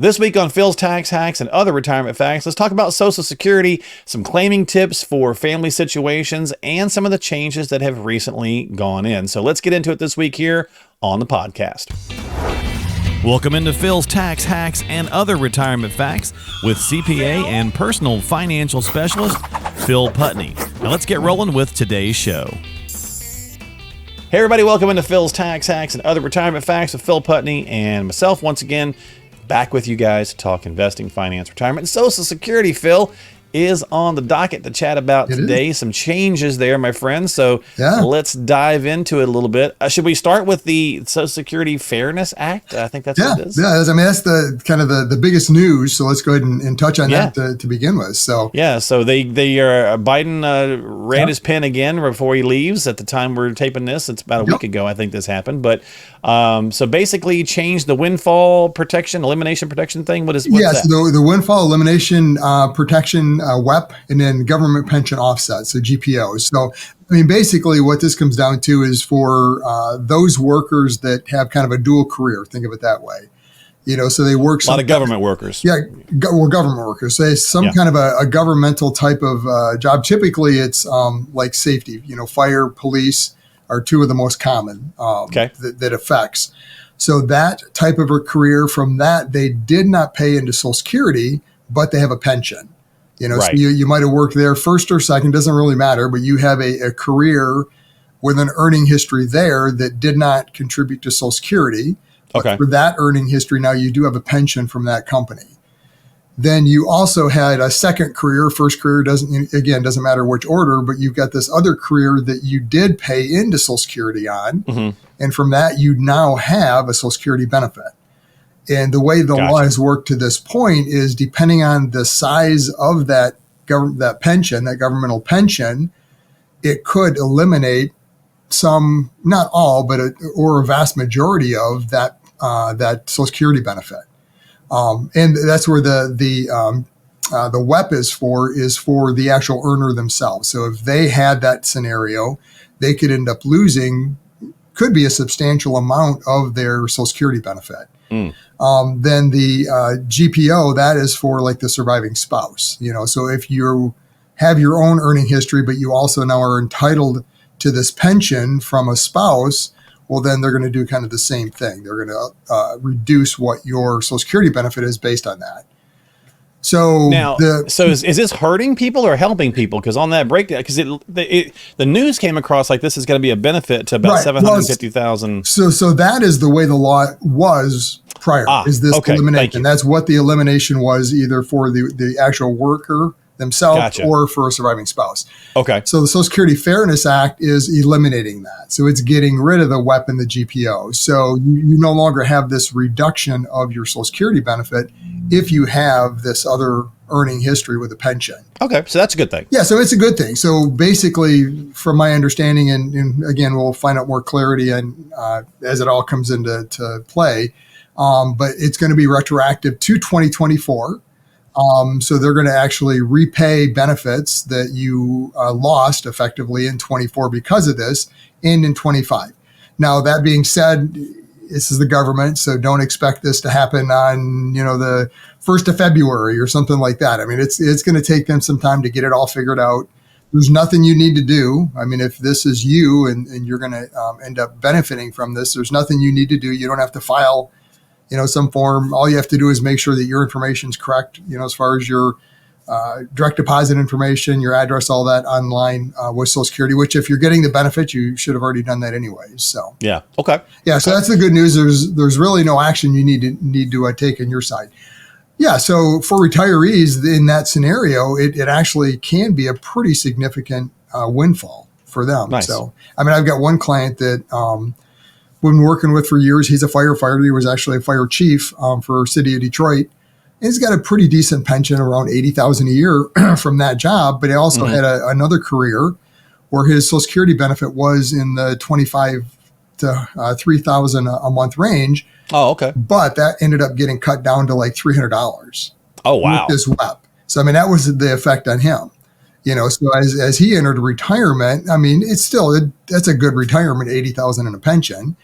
This week on Phil's Tax Hacks and Other Retirement Facts, let's talk about Social Security, some claiming tips for family situations, and some of the changes that have recently gone in. So let's get into it this week here on the podcast. Welcome into Phil's Tax Hacks and Other Retirement Facts with CPA and personal financial specialist, Phil Putney. Now let's get rolling with today's show. Hey everybody, welcome into Phil's Tax Hacks and Other Retirement Facts with Phil Putney and myself once again, back with you guys to talk investing, finance, retirement, and Social Security. Phil is on the docket to chat about today. Some changes there, my friend. So let's dive into it a little bit. Should we start with the Social Security Fairness Act? I think that's what it is. Yeah, I mean, that's the kind of the biggest news. So let's go ahead and touch on that to begin with. So so they are Biden ran his pen again before he leaves. At the time we're taping this, it's about a week ago, I think this happened. But so basically, changed the windfall protection, elimination protection thing. What's that? So the windfall elimination protection. WEP, and then government pension offsets, so GPOs. So, I mean, basically what this comes down to is for those workers that have kind of a dual career, think of it that way. You know, so they work. A lot of government workers. Yeah, government workers. So some kind of a governmental type of job. Typically, it's like safety. You know, fire, police are two of the most common that affects. So that type of a career, from that, they did not pay into Social Security, but they have a pension. You know, so you might have worked there first or second, doesn't really matter, but you have a career with an earning history there that did not contribute to Social Security. But for that earning history, now you do have a pension from that company. Then you also had a second career. First career doesn't matter which order, but you've got this other career that you did pay into Social Security on. Mm-hmm. And from that, you now have a Social Security benefit. And the way the law has worked to this point is depending on the size of that pension, that governmental pension, it could eliminate some, not all, but a vast majority of that Social Security benefit. And that's where the WEP is for the actual earner themselves. So if they had that scenario, they could end up losing, could be a substantial amount of their Social Security benefit. Then the GPO, that is for like the surviving spouse. You know, so if you have your own earning history, but you also now are entitled to this pension from a spouse, well, then they're going to do kind of the same thing. They're going to reduce what your Social Security benefit is based on that. So now, is this hurting people or helping people? Because on that breakdown, because the news came across like this is going to be a benefit to about 750,000. So that is the way the law was prior. Is this elimination? That's what the elimination was, either for the actual worker themselves or for a surviving spouse. Okay. So the Social Security Fairness Act is eliminating that. So it's getting rid of the WEP and the GPO. So you no longer have this reduction of your Social Security benefit if you have this other earning history with a pension. Okay. So that's a good thing. Yeah. So it's a good thing. So basically, from my understanding, and again, we'll find out more clarity and as it all comes into play, but it's going to be retroactive to 2024. So they're going to actually repay benefits that you lost effectively in 24 because of this and in 25. Now, that being said, this is the government, so don't expect this to happen on, the 1st of February or something like that. I mean, it's going to take them some time to get it all figured out. There's nothing you need to do. I mean, if this is you and you're going to end up benefiting from this, there's nothing you need to do. You don't have to file some form. All you have to do is make sure that your information is correct, as far as your direct deposit information, your address, all that online with Social Security, which if you're getting the benefit, you should have already done that anyways. So yeah. Okay. Yeah. So that's the good news. There's really no action you need to take on your side. Yeah. So for retirees in that scenario, it actually can be a pretty significant windfall for them. Nice. So, I mean, I've got one client that, we've been working with for years. He's a firefighter. He was actually a fire chief for City of Detroit. And he's got a pretty decent pension, around $80,000 a year from that job. But he also had another career where his Social Security benefit was in the $25,000 to $3,000 a month range. Oh, okay. But that ended up getting cut down to like $300. Oh, wow. With this WEP. So, I mean, that was the effect on him. So as he entered retirement, I mean, it's still, that's a good retirement, $80,000 in a pension,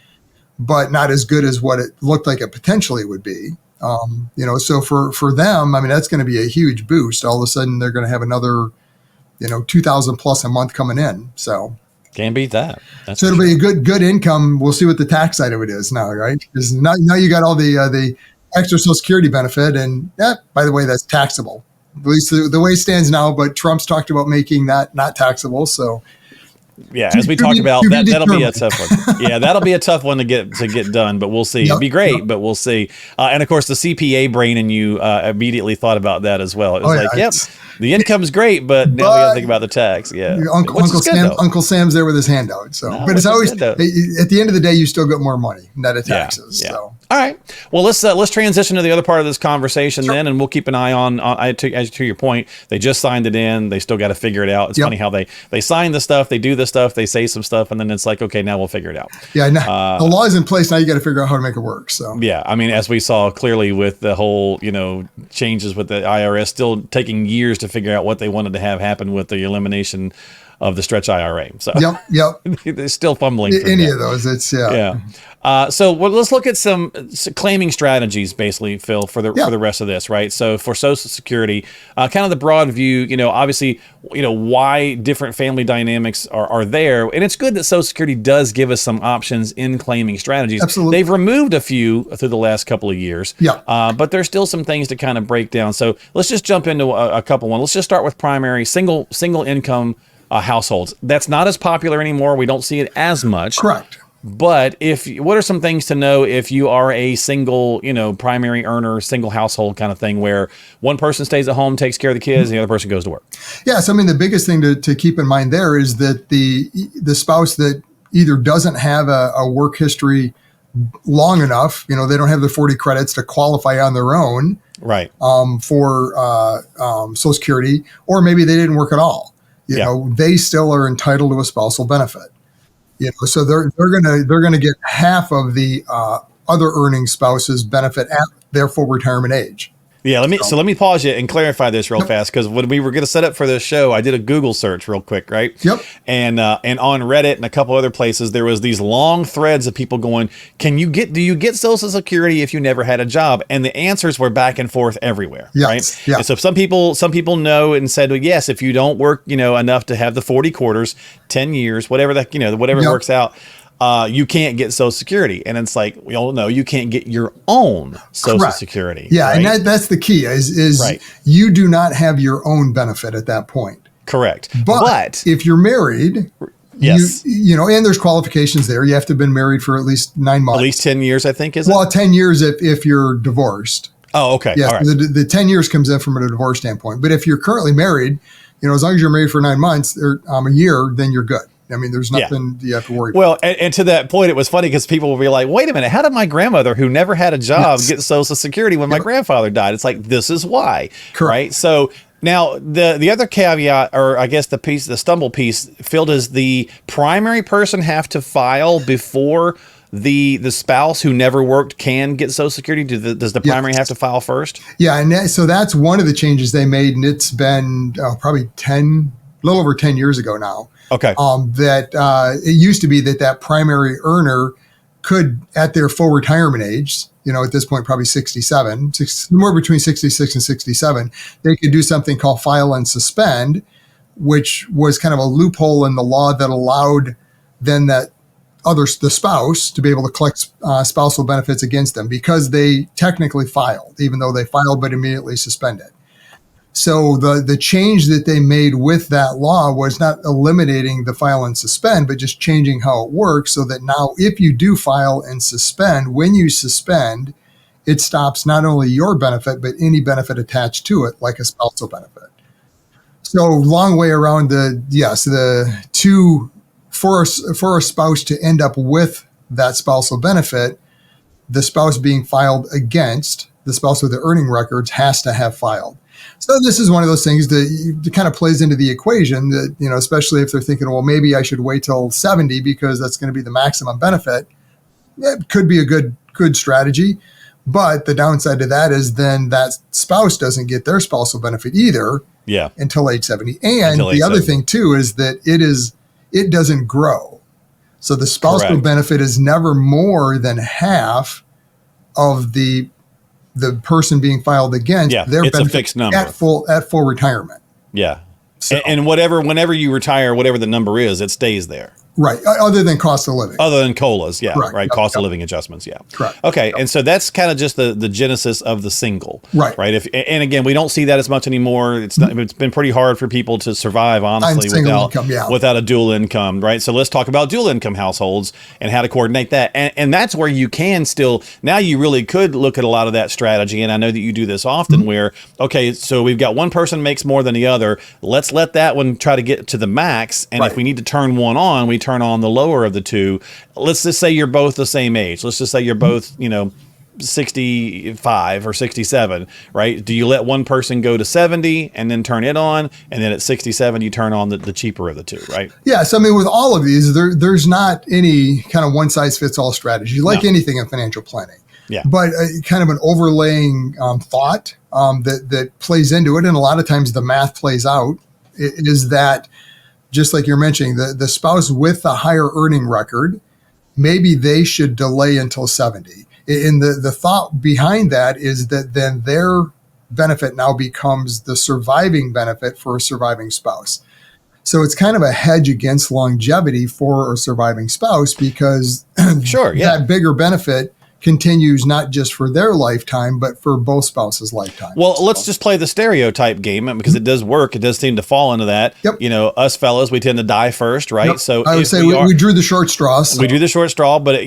but not as good as what it looked like it potentially would be. So for them, I mean, that's going to be a huge boost. All of a sudden, they're going to have another, 2,000 plus a month coming in. So can't beat that. So it'll be a good income. We'll see what the tax side of it is now, right? Because now you got all the extra Social Security benefit, and by the way, that's taxable. At least the way it stands now. But Trump's talked about making that not taxable. So. Yeah, as we talked about, that'll be a tough one. Yeah, that'll be a tough one to get done, but we'll see. It'd be great, but we'll see. And of course, the CPA brain in you immediately thought about that as well. It was yep, the income's great, but now we got to think about the tax. Yeah, Uncle Sam's there with his hand out. So, but it's always at the end of the day, you still get more money net of taxes. Yeah. So. All right. Well, let's transition to the other part of this conversation then, and we'll keep an eye on. As to your point, they just signed it in. They still got to figure it out. It's funny how they sign the stuff, they do the stuff, they say some stuff, and then it's like, okay, now we'll figure it out. Yeah. The law is in place now. You got to figure out how to make it work. So. Yeah. I mean, as we saw clearly with the whole changes with the IRS, still taking years to figure out what they wanted to have happen with the elimination of the stretch IRA. So yep. They're still fumbling through any of those. It's so let's look at some claiming strategies, basically, Phil, for the rest of this, right? So for Social Security, kind of the broad view, obviously, why different family dynamics are there, and it's good that Social Security does give us some options in claiming strategies. Absolutely, they've removed a few through the last couple of years. But there's still some things to kind of break down. So let's just jump into a couple. Let's just start with primary single income households. That's not as popular anymore. We don't see it as much. Correct. But what are some things to know if you are a single, primary earner, single household kind of thing, where one person stays at home, takes care of the kids, and the other person goes to work? Yes. I mean, the biggest thing to keep in mind there is that the spouse that either doesn't have a work history long enough, they don't have the 40 credits to qualify on their own, right? For Social Security, or maybe they didn't work at all. They still are entitled to a spousal benefit. So they're gonna get half of the other earning spouse's benefit at their full retirement age. Yeah, let me pause you and clarify this real fast, because when we were going to set up for this show, I did a Google search real quick, right? Yep. And on Reddit and a couple other places, there was these long threads of people going, do you get Social Security if you never had a job? And the answers were back and forth everywhere, right? Yeah. And so some people know and said, well, yes, if you don't work, enough to have the 40 quarters, 10 years, whatever it works out, you can't get Social Security. And it's like, we all know you can't get your own Social Security. Yeah. Right? And that's the key is right. You do not have your own benefit at that point. Correct. But if you're married, yes, and there's qualifications there. You have to have been married for at least 9 months. At least 10 years, I think, is it? Well, 10 years if you're divorced. Oh, okay. Yeah. All right. The 10 years comes in from a divorce standpoint. But if you're currently married, as long as you're married for 9 months or a year, then you're good. I mean, there's nothing you have to worry about. Well, and to that point, it was funny because people will be like, wait a minute, how did my grandmother, who never had a job, get Social Security when my grandfather died? It's like, this is why. Correct. Right? So now the other caveat, or I guess the stumble piece, Phil, does the primary person have to file before the spouse who never worked can get Social Security? Does the primary have to file first? Yeah. And so that's one of the changes they made. And it's been probably a little over 10 years ago now. Okay. That it used to be that primary earner could, at their full retirement age, at this point, probably 67, somewhere between 66 and 67, they could do something called file and suspend, which was kind of a loophole in the law that allowed then the spouse to be able to collect spousal benefits against them because they technically filed, even though they filed but immediately suspended. So the change that they made with that law was not eliminating the file and suspend, but just changing how it works so that now if you do file and suspend, when you suspend, it stops not only your benefit, but any benefit attached to it, like a spousal benefit. So long way around for a spouse to end up with that spousal benefit, the spouse being filed against, the spouse with the earning records has to have filed. So this is one of those things that kind of plays into the equation that, especially if they're thinking, well, maybe I should wait till 70 because that's going to be the maximum benefit. It could be a good strategy. But the downside to that is then that spouse doesn't get their spousal benefit either until age 70. And the other thing too is that it doesn't grow. So the spousal benefit is never more than half of the the person being filed against, their it's a benefit fixed number at full retirement. Yeah. So, and whenever you retire, whatever the number is, it stays there. Right. Other than cost of living. Other than COLAs. Yeah. Correct. Right. Yep. Cost of Yep. living adjustments. Yeah. Correct. Okay. Yep. And so that's kind of just the genesis of the single. Right. Right. And again, we don't see that as much anymore. It's been pretty hard for people to survive, honestly, without a dual income. Right. So let's talk about dual income households and how to coordinate that. And that's where you can still, now you really could look at a lot of that strategy. And I know that you do this often where, okay, so we've got one person makes more than the other. Let's let that one try to get to the max. And if we need to turn one on, we turn on the lower of the two. Let's just say you're both the same age. Let's just say you're both, 65 or 67, right? Do you let one person go to 70 and then turn it on, and then at 67 you turn on the cheaper of the two, right? Yeah. So I mean, with all of these, there's not any kind of one size fits all strategy like anything in financial planning. Yeah. But kind of an overlaying thought that plays into it, and a lot of times the math plays out, is that, just like you're mentioning, the spouse with the higher earning record, maybe they should delay until 70. And the thought behind that is that then their benefit now becomes the surviving benefit for a surviving spouse. So it's kind of a hedge against longevity for a surviving spouse, because that bigger benefit continues not just for their lifetime, but for both spouses' lifetime. Well, let's just play the stereotype game, because it does work. It does seem to fall into that. Yep. Us fellas, we tend to die first, right? Yep. So I would say we drew the short straw. So. We drew the short straw, but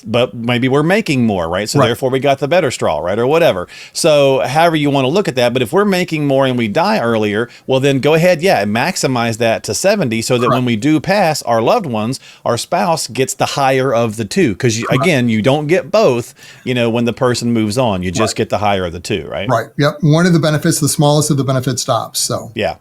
but maybe we're making more, right? So therefore we got the better straw, right? Or whatever. So however you want to look at that, but if we're making more and we die earlier, well then go ahead, and maximize that to 70 so that when we do pass, our loved ones, our spouse gets the higher of the two. Because again, you don't get both, when the person moves on, you just get the higher of the two, right? Right. Yep. One of the benefits, the smallest of the benefits stops. So yeah.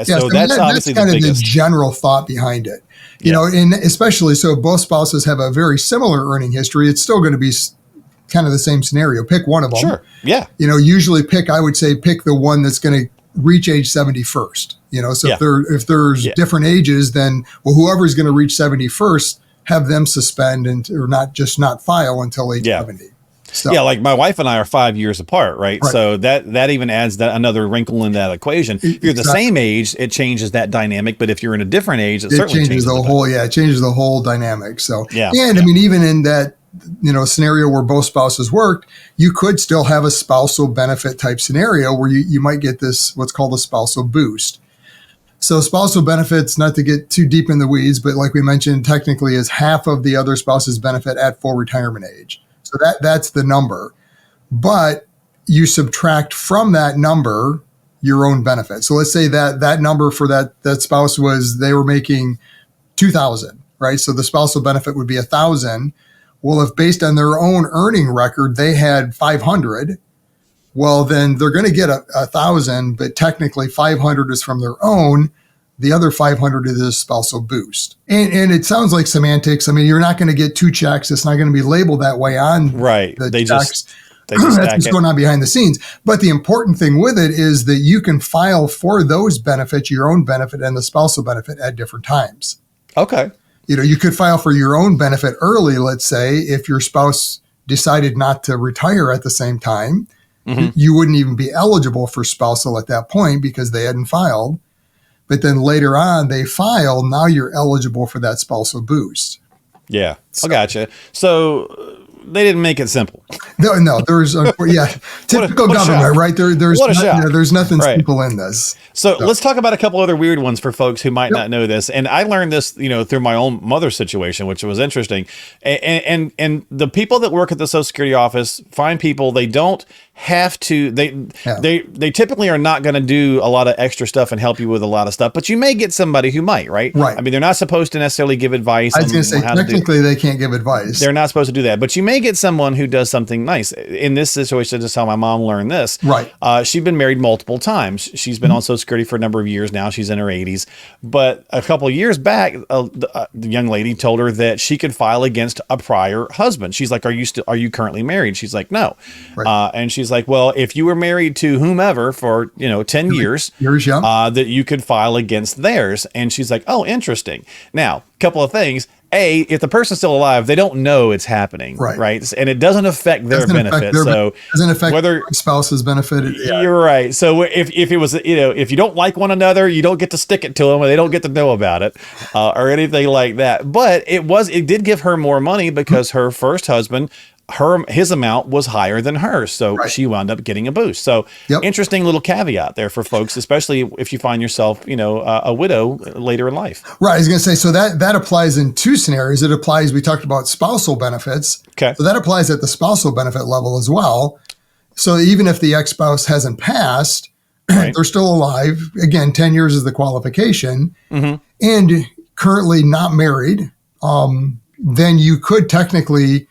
So that's obviously kind the of biggest. the general thought behind it. And especially so if both spouses have a very similar earning history, it's still going to be kind of the same scenario. Pick one of them. Sure. Yeah. Usually pick the one that's going to reach age 70 first. So if there's different ages, then whoever's going to reach 70 first, have them suspend or not file until age 70. So. Yeah, like my wife and I are 5 years apart, right? So that even adds another wrinkle in that equation. If you're the same age, it changes that dynamic. But if you're in a different age, it certainly changes the whole. Yeah, it changes the whole dynamic. So I mean, even in that scenario where both spouses worked, you could still have a spousal benefit type scenario where you might get this what's called a spousal boost. So spousal benefits, not to get too deep in the weeds, but like we mentioned, technically is half of the other spouse's benefit at full retirement age. So that's the number. But you subtract from that number your own benefit. So let's say that number for that spouse they were making $2,000, right? So the spousal benefit would be $1,000. Well, if based on their own earning record, they had $500, well, then they're going to get $1,000, but technically $500 is from their own. The other $500 is a spousal boost. And it sounds like semantics. I mean, you're not going to get two checks. It's not going to be labeled that way on the checks. That's what's going on behind the scenes. But the important thing with it is that you can file for those benefits, your own benefit and the spousal benefit at different times. Okay. You could file for your own benefit early, let's say, if your spouse decided not to retire at the same time. You wouldn't even be eligible for spousal at that point because they hadn't filed. But then later on, they file. Now you're eligible for that spousal boost. Yeah, I gotcha. So they didn't make it simple. No, there's typical government, right? There's nothing simple in this. So let's talk about a couple other weird ones for folks who might not know this. And I learned this, through my own mother's situation, which was interesting. And the people that work at the Social Security office, find people, they don't have to, they typically are not going to do a lot of extra stuff and help you with a lot of stuff, but you may get somebody who might, right? Right. I mean, they're not supposed to necessarily give advice. I was going to say, technically they can't give advice. They're not supposed to do that, but you may get someone who does something nice. In this situation, this is how my mom learned this. Right. She'd been married multiple times. She's been on Social Security for a number of years now. She's in her 80s. But a couple of years back, the young lady told her that she could file against a prior husband. She's like, are you currently married? She's like, no. Right. And she's like, well, if you were married to whomever for 10 years, that you could file against theirs. And she's like, oh, interesting. Now, couple of things. if the person's still alive, they don't know it's happening, right? And it doesn't affect their benefits. So doesn't affect whether spouse's benefited. Yeah. You're right. So if it was, if you don't like one another, you don't get to stick it to them, or they don't get to know about it, or anything like that. But it did give her more money because her first husband, his amount was higher than hers, so she wound up getting a boost. So interesting little caveat there for folks, especially if you find yourself, a widow later in life. Right. I was going to say, so that applies in two scenarios. It applies, we talked about spousal benefits. Okay. So that applies at the spousal benefit level as well. So even if the ex-spouse hasn't passed, they're still alive. Again, 10 years is the qualification, and currently not married, then you could technically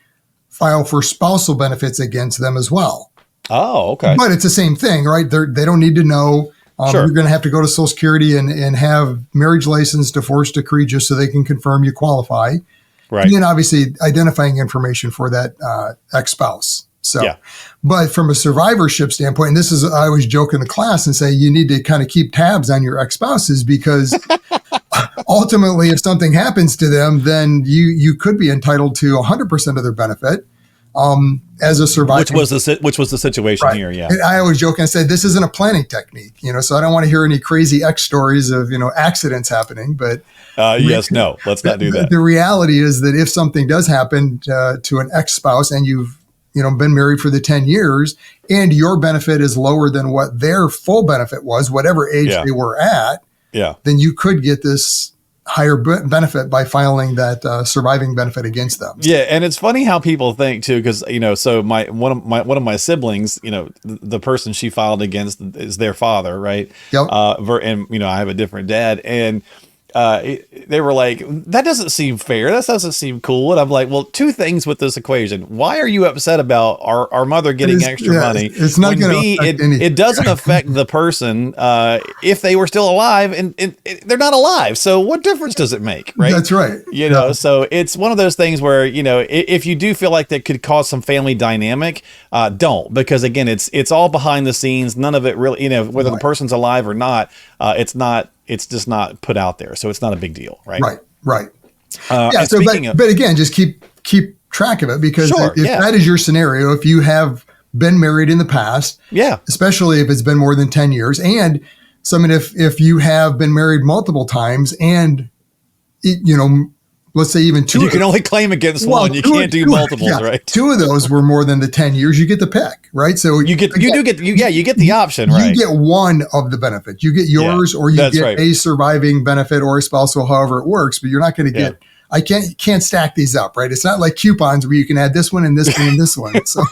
file for spousal benefits against them as well. Oh, okay. But it's the same thing, right? They don't need to know. You're going to have to go to Social Security and have marriage license, divorce decree, just so they can confirm you qualify. Right. And then obviously identifying information for that ex-spouse. So, but from a survivorship standpoint, and this is, I always joke in the class and say, you need to kind of keep tabs on your ex-spouses, because ultimately, if something happens to them, then you could be entitled to 100% of their benefit as a survivor. Which was the situation here. Yeah. And I always joke and say, this isn't a planning technique, so I don't want to hear any crazy X stories of, accidents happening, but let's not do that. The reality is that if something does happen to an ex-spouse and you've been married for the 10 years and your benefit is lower than what their full benefit was, whatever age they were at, then you could get this higher benefit by filing that surviving benefit against them. Yeah, and it's funny how people think too, because so one of my siblings, the person she filed against is their father, right? Yep. And I have a different dad, and they were like, that doesn't seem fair. That doesn't seem cool. And I'm like, well, two things with this equation. Why are you upset about our mother getting extra money? It's not going to affect anything. It doesn't affect the person if they were still alive, and they're not alive. So what difference does it make? Right. That's right. So it's one of those things where, if you do feel like that could cause some family dynamic, don't, because again, it's all behind the scenes. None of it really, whether the person's alive or not, it's just not put out there. So it's not a big deal, right? Right. But again, just keep track of it, because if that is your scenario, if you have been married in the past, especially if it's been more than 10 years, and if you have been married multiple times and, let's say even two. You can only claim against one. You can't do multiples, right? Two of those were more than the 10 years. You get the pick, right? So you get the option, right? You get one of the benefits. You get yours, or you get a surviving benefit or a spousal, however it works. But you're not going to get. I can't stack these up, right? It's not like coupons where you can add this one and this one and this one. So.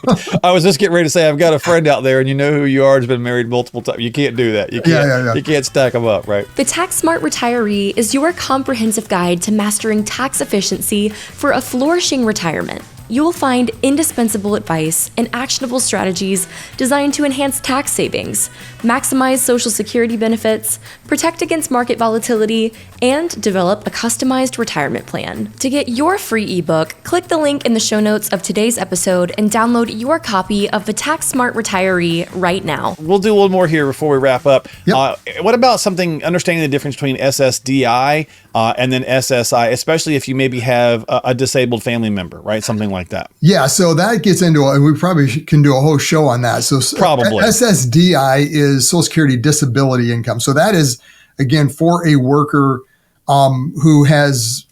I was just getting ready to say, I've got a friend out there, and you know who you are, has been married multiple times. You can't do that. You can't. You can't stack them up, right? The Tax Smart Retiree is your comprehensive guide to mastering tax efficiency for a flourishing retirement. You will find indispensable advice and actionable strategies designed to enhance tax savings, maximize Social Security benefits, protect against market volatility, and develop a customized retirement plan. To get your free ebook, click the link in the show notes of today's episode and download your copy of the Tax Smart Retiree right now. We'll do a little more here before we wrap up. Yep. What about understanding the difference between SSDI and then SSI, especially if you maybe have a disabled family member, right? Something like that. Yeah, so that gets into, and we probably can do a whole show on that. So probably SSDI is Social Security disability income. So that is, again, for a worker who has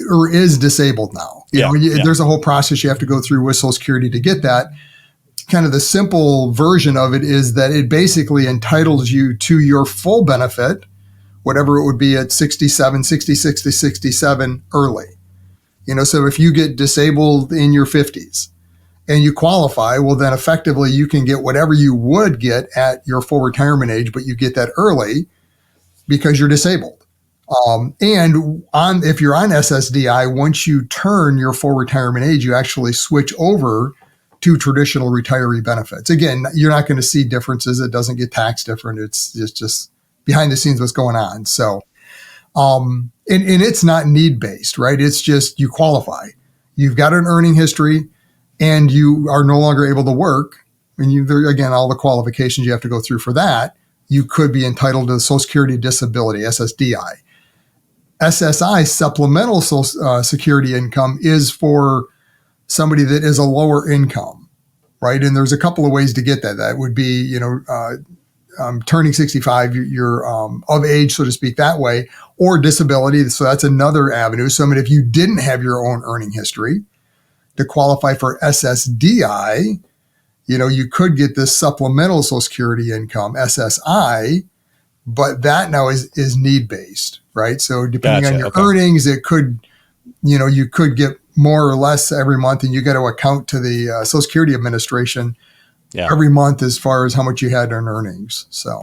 or is disabled now. There's a whole process you have to go through with Social Security to get that. Kind of the simple version of it is that it basically entitles you to your full benefit, whatever it would be at 67 to 67 early. So if you get disabled in your 50s and you qualify, well, then effectively you can get whatever you would get at your full retirement age, but you get that early because you're disabled. If you're on SSDI, once you turn your full retirement age, you actually switch over to traditional retiree benefits. Again, you're not going to see differences. It doesn't get taxed different. It's just behind the scenes what's going on. So, and it's not need-based, right? It's just you qualify. You've got an earning history and you are no longer able to work. And again, all the qualifications you have to go through for that, you could be entitled to Social Security disability, SSDI. SSI, supplemental Social Security income, is for somebody that is a lower income, right? And there's a couple of ways to get that. That would be, turning 65, you're of age, so to speak, that way, or disability. So that's another avenue. So if you didn't have your own earning history to qualify for SSDI, you could get this supplemental Social Security income, SSI, but that now is need-based, right? So depending on your earnings, it could, you could get more or less every month, and you got to account to the Social Security Administration every month as far as how much you had in earnings. So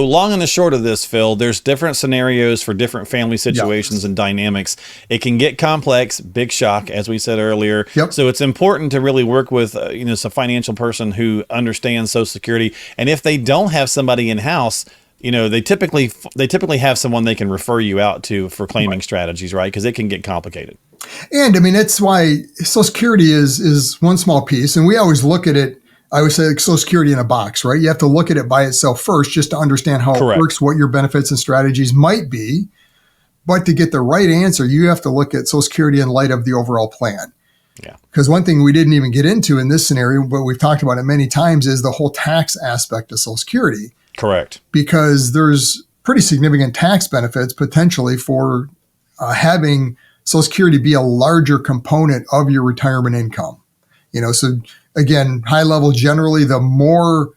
long and the short of this, Phil, there's different scenarios for different family situations and dynamics. It can get complex, big shock, as we said earlier. So it's important to really work with some financial person who understands Social Security. And if they don't have somebody in house, they typically have someone they can refer you out to for claiming strategies, right? Because it can get complicated. And that's why Social Security is one small piece, and we always look at it. I would say Social Security in a box, right? You have to look at it by itself first just to understand how it works, what your benefits and strategies might be. But to get the right answer, you have to look at Social Security in light of the overall plan. Because one thing we didn't even get into in this scenario, but we've talked about it many times, is the whole tax aspect of Social Security. Correct. Because there's pretty significant tax benefits potentially for having Social Security be a larger component of your retirement income. So again, high level, generally, the more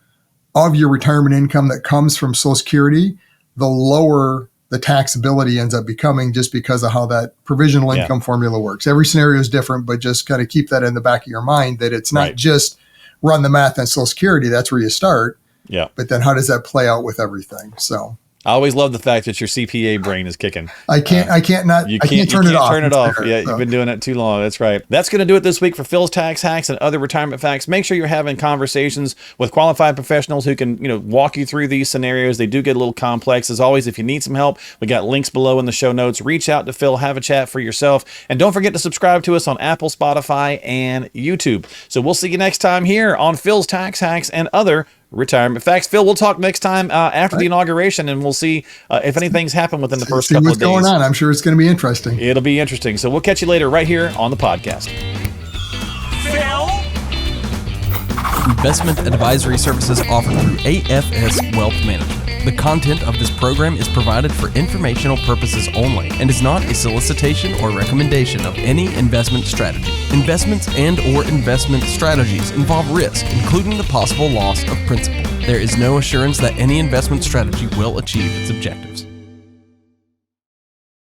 of your retirement income that comes from Social Security, the lower the taxability ends up becoming, just because of how that provisional income formula works. Every scenario is different, but just kind of keep that in the back of your mind, that it's not just run the math on Social Security. That's where you start. But then how does that play out with everything? So I always love the fact that your CPA brain is kicking. I can't turn it off. Turn it off. You've been doing it too long. That's right. That's going to do it this week for Phil's Tax Hacks and other retirement facts. Make sure you're having conversations with qualified professionals who can, walk you through these scenarios. They do get a little complex. As always, if you need some help, we got links below in the show notes. Reach out to Phil, have a chat for yourself, and don't forget to subscribe to us on Apple, Spotify, and YouTube. So we'll see you next time here on Phil's Tax Hacks and other retirement facts. Phil, we'll talk next time after the inauguration, and we'll see if anything's happened within the first couple of days. What's going on? I'm sure it's going to be interesting. It'll be interesting. So we'll catch you later right here on the podcast. Phil? Investment advisory services offered through AFS Wealth Management. The content of this program is provided for informational purposes only and is not a solicitation or recommendation of any investment strategy. Investments and/or investment strategies involve risk, including the possible loss of principal. There is no assurance that any investment strategy will achieve its objectives.